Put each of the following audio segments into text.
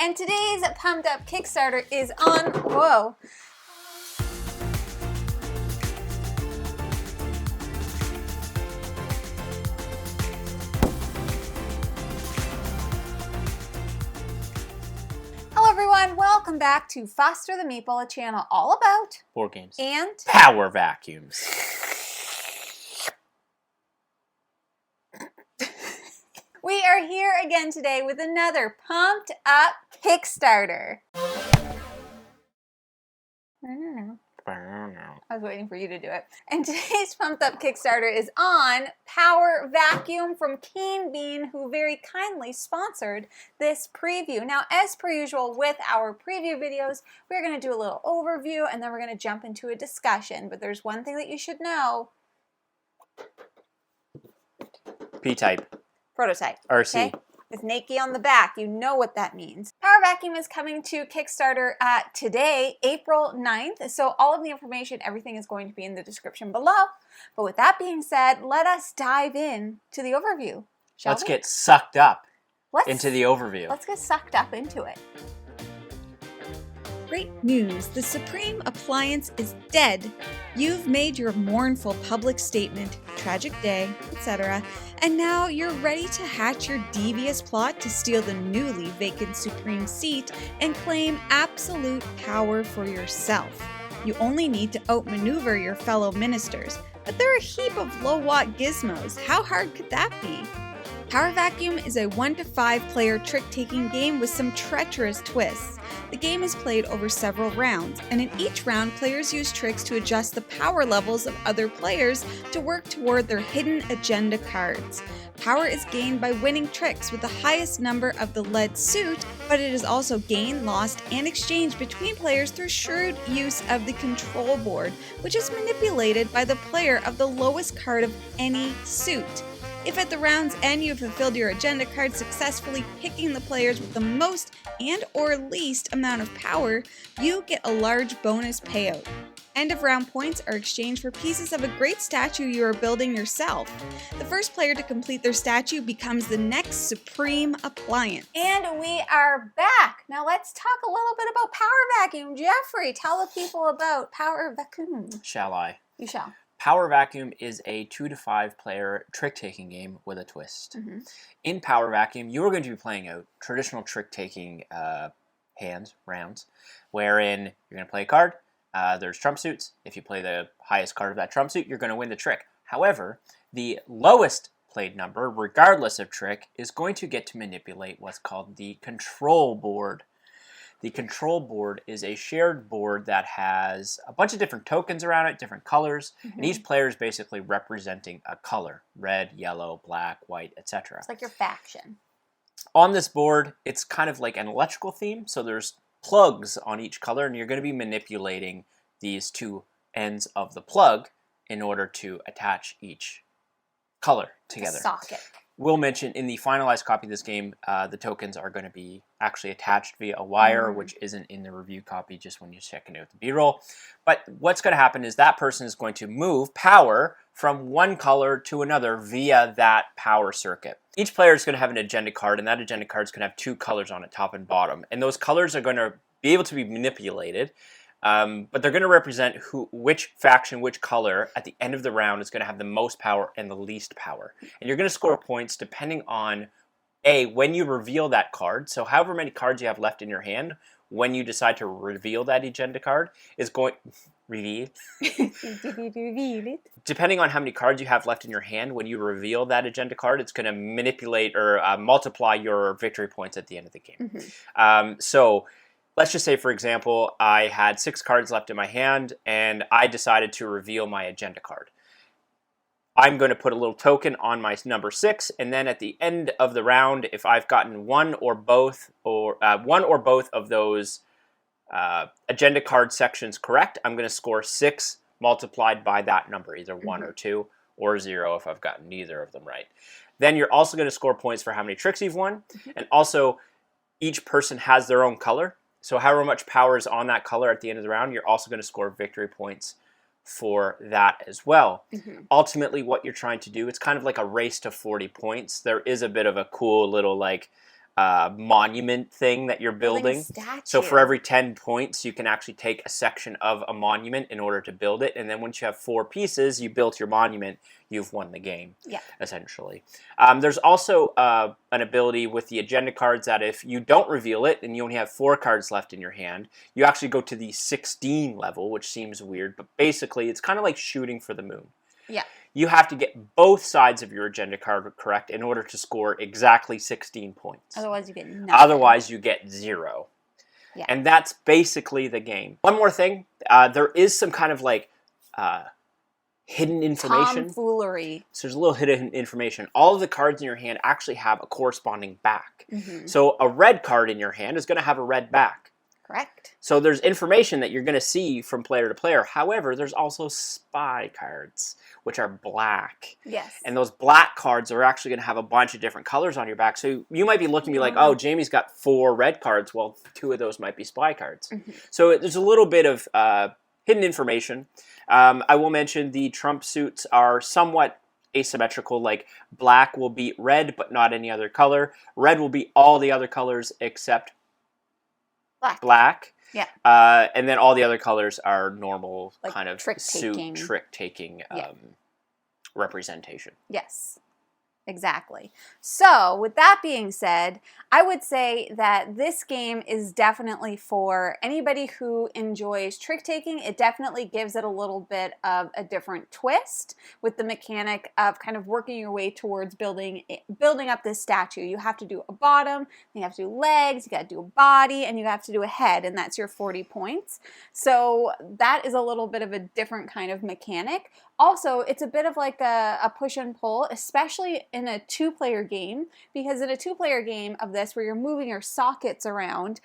And today's pumped up Kickstarter is on, whoa. Hello everyone, welcome back to Foster the Meeple, a channel all about board games and power vacuums. We are here again today with another pumped up Kickstarter. I was waiting for you to do it. And today's pumped up Kickstarter is on Power Vacuum from Keen Bean, who very kindly sponsored this preview. Now, as per usual with our preview videos, we're going to do a little overview and then we're going to jump into a discussion. But there's one thing that you should know. P-type. Prototype. RC. Okay? With Nike on the back, you know what that means. Power Vacuum is coming to Kickstarter today, April 9th. So all of the information, everything is going to be in the description below. But with that being said, let us dive in to the overview, shall we? Let's get sucked up into the overview. Let's get sucked up into it. Great news, the Supreme Appliance is dead. You've made your mournful public statement, tragic day, etc., and now you're ready to hatch your devious plot to steal the newly vacant Supreme seat and claim absolute power for yourself. You only need to outmaneuver your fellow ministers, but they're a heap of low-watt gizmos. How hard could that be? Power Vacuum is a 1 to 5 player trick-taking game with some treacherous twists. The game is played over several rounds, and in each round, players use tricks to adjust the power levels of other players to work toward their hidden agenda cards. Power is gained by winning tricks with the highest number of the lead suit, but it is also gained, lost, and exchanged between players through shrewd use of the control board, which is manipulated by the player of the lowest card of any suit. If at the round's end you have fulfilled your agenda card successfully picking the players with the most and or least amount of power, you get a large bonus payout. End of round points are exchanged for pieces of a great statue you are building yourself. The first player to complete their statue becomes the next Supreme Appliance. And we are back. Now let's talk a little bit about Power Vacuum. Jeffrey, tell the people about Power Vacuum. Shall I? You shall. Power Vacuum is a 2 to 5 player trick-taking game with a twist. Mm-hmm. In Power Vacuum, you are going to be playing out traditional trick-taking rounds, wherein you're going to play a card. There's trump suits. If you play the highest card of that trump suit, you're going to win the trick. However, the lowest played number, regardless of trick, is going to get to manipulate what's called the control board. The control board is a shared board that has a bunch of different tokens around it, different colors, and each player is basically representing a color: red, yellow, black, white, etc. It's like your faction. On this board, it's kind of like an electrical theme, so there's plugs on each color, and you're going to be manipulating these two ends of the plug in order to attach each color together. The socket. We'll mention in the finalized copy of this game, the tokens are going to be actually attached via a wire, which isn't in the review copy, just when you're checking out the B-roll. But what's going to happen is that person is going to move power from one color to another via that power circuit. Each player is going to have an agenda card, and that agenda card is going to have 2 colors on it, top and bottom. And those colors are going to be able to be manipulated, but they're going to represent which faction, which color at the end of the round is going to have the most power and the least power. And you're going to score points depending on when you reveal that card. So however many cards you have left in your hand when you decide to reveal that agenda card is going reveal. Depending on how many cards you have left in your hand when you reveal that agenda card, it's going to manipulate or multiply your victory points at the end of the game. So let's just say, for example, I had 6 cards left in my hand, and I decided to reveal my agenda card. I'm going to put a little token on my number 6, and then at the end of the round, if I've gotten one or both of those agenda card sections correct, I'm going to score 6 multiplied by that number, either 1 or 2, or 0 if I've gotten neither of them right. Then you're also going to score points for how many tricks you've won, and also each person has their own color. So however much power is on that color at the end of the round, you're also going to score victory points for that as well. Ultimately, what you're trying to do, it's kind of like a race to 40 points. There is a bit of a cool little like monument thing that you're building. So for every 10 points, you can actually take a section of a monument in order to build it. And then once you have 4 pieces, you built your monument, you've won the game, essentially. There's also an ability with the agenda cards that if you don't reveal it and you only have 4 cards left in your hand, you actually go to the 16 level, which seems weird, but basically it's kind of like shooting for the moon. Yeah. You have to get both sides of your agenda card correct in order to score exactly 16 points. Otherwise, you get nothing. Otherwise, you get 0. Yeah. And that's basically the game. One more thing. There is some kind of like hidden information. Tomfoolery. So there's a little hidden information. All of the cards in your hand actually have a corresponding back. Mm-hmm. So a red card in your hand is going to have a red back. Correct. So there's information that you're going to see from player to player. However, there's also spy cards, which are black. Yes. And those black cards are actually going to have a bunch of different colors on your back. So you might be looking and be like, oh, Jamie's got 4 red cards. Well, 2 of those might be spy cards. Mm-hmm. So there's a little bit of hidden information. I will mention the trump suits are somewhat asymmetrical. Like black will beat red, but not any other color. Red will beat all the other colors except black. Yeah. And then all the other colors are normal like kind of trick-taking. suit trick-taking representation. Yes. Exactly. So, with that being said, I would say that this game is definitely for anybody who enjoys trick-taking. It definitely gives it a little bit of a different twist with the mechanic of kind of working your way towards building up this statue. You have to do a bottom, you have to do legs, you got to do a body, and you have to do a head, and that's your 40 points. So, that is a little bit of a different kind of mechanic. Also, it's a bit of like a push and pull, especially in a 2-player game, because in a 2-player game of this where you're moving your sockets around,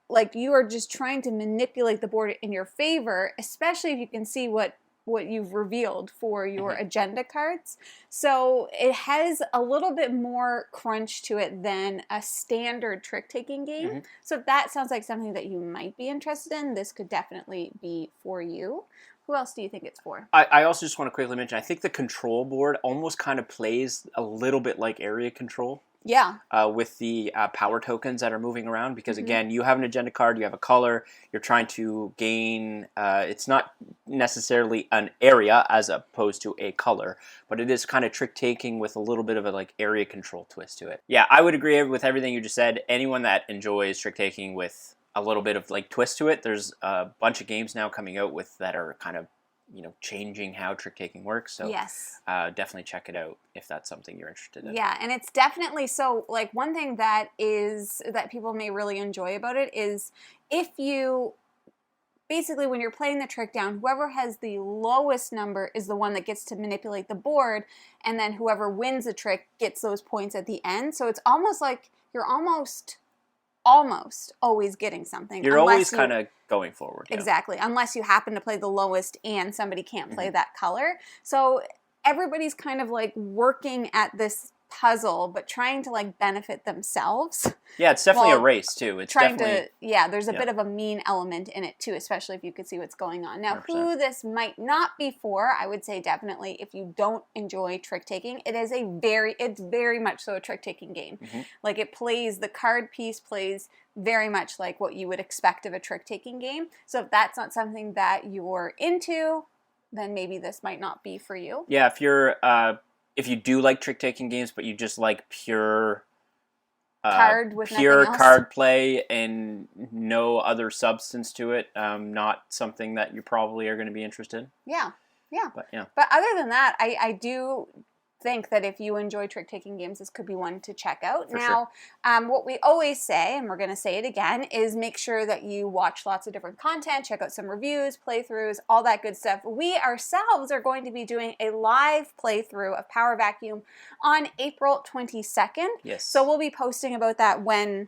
like you are just trying to manipulate the board in your favor, especially if you can see what you've revealed for your agenda cards. So it has a little bit more crunch to it than a standard trick-taking game. So if that sounds like something that you might be interested in, this could definitely be for you. Who else do you think it's for? I also just want to quickly mention, I think the control board almost kind of plays a little bit like area control. Yeah. With the power tokens that are moving around. Because again, you have an agenda card, you have a color, you're trying to gain, it's not necessarily an area as opposed to a color, but it is kind of trick-taking with a little bit of a like area control twist to it. Yeah, I would agree with everything you just said. Anyone that enjoys trick-taking with a little bit of like twist to it. There's a bunch of games now coming out with that are kind of, you know, changing how trick-taking works. So yes. Definitely check it out if that's something you're interested in. Yeah, and it's definitely, so like one thing that people may really enjoy about it is if you, basically when you're playing the trick down, whoever has the lowest number is the one that gets to manipulate the board, and then whoever wins the trick gets those points at the end. So it's almost like you're almost always getting something. You're always kind of going forward. Exactly. Unless you happen to play the lowest and somebody can't play that color. So everybody's kind of like working at this puzzle, but trying to like benefit themselves. Yeah, it's definitely a race too. It's trying definitely, there's a bit of a mean element in it too, especially if you could see what's going on. Now, 100%. who this might not be for, I would say definitely if you don't enjoy trick-taking, it's very much so a trick-taking game. Like the card piece plays very much like what you would expect of a trick-taking game. So if that's not something that you're into, then maybe this might not be for you. Yeah, if you do like trick-taking games, but you just like pure card play and no other substance to it, not something that you probably are going to be interested in. Yeah. But other than that, I do think that if you enjoy trick-taking games, this could be one to check out. What we always say, and we're going to say it again, is make sure that you watch lots of different content, check out some reviews, playthroughs, all that good stuff. We ourselves are going to be doing a live playthrough of Power Vacuum on April 22nd. Yes. So we'll be posting about that when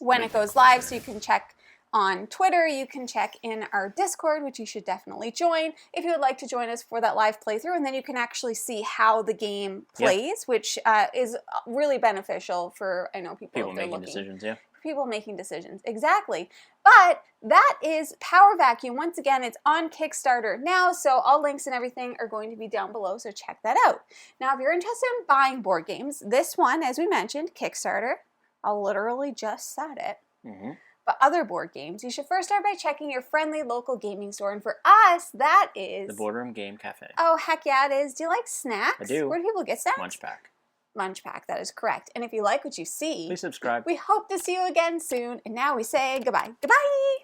it goes live, so you can check on Twitter, you can check in our Discord, which you should definitely join if you would like to join us for that live playthrough, and then you can actually see how the game plays, which is really beneficial for, I know, people making decisions, people making decisions, exactly. But that is Power Vacuum. Once again, it's on Kickstarter now, so all links and everything are going to be down below, so check that out. Now, if you're interested in buying board games, this one, as we mentioned, Kickstarter, I'll literally just said it. Mm-hmm. But other board games, you should first start by checking your friendly local gaming store. And for us, that is... The Boardroom Game Cafe. Oh, heck yeah, it is. Do you like snacks? I do. Where do people get snacks? Munch Pack. Munch Pack, that is correct. And if you like what you see... Please subscribe. We hope to see you again soon. And now we say goodbye. Goodbye!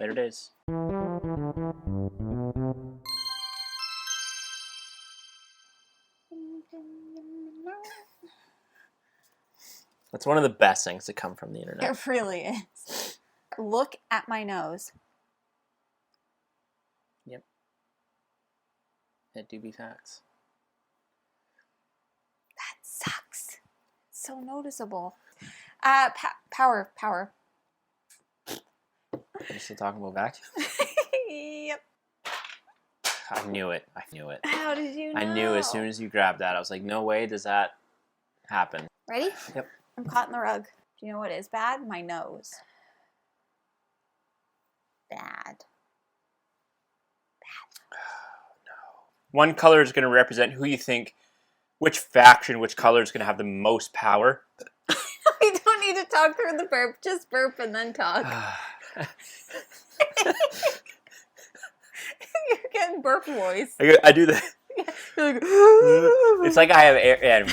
Later days. That's one of the best things to come from the internet. It really is. Look at my nose. Yep. It do be facts. That sucks. It's so noticeable. Power. Are you still talking about vacuum? Yep. I knew it. How did you know? I knew as soon as you grabbed that. I was like, no way does that happen. Ready? Yep. I'm caught in the rug. Do you know what is bad? My nose. Bad. One color is going to represent who you think, which faction, which color is going to have the most power. We don't need to talk through the burp. Just burp and then talk. You're getting burp voice. I do that. You're like, It's like I have air.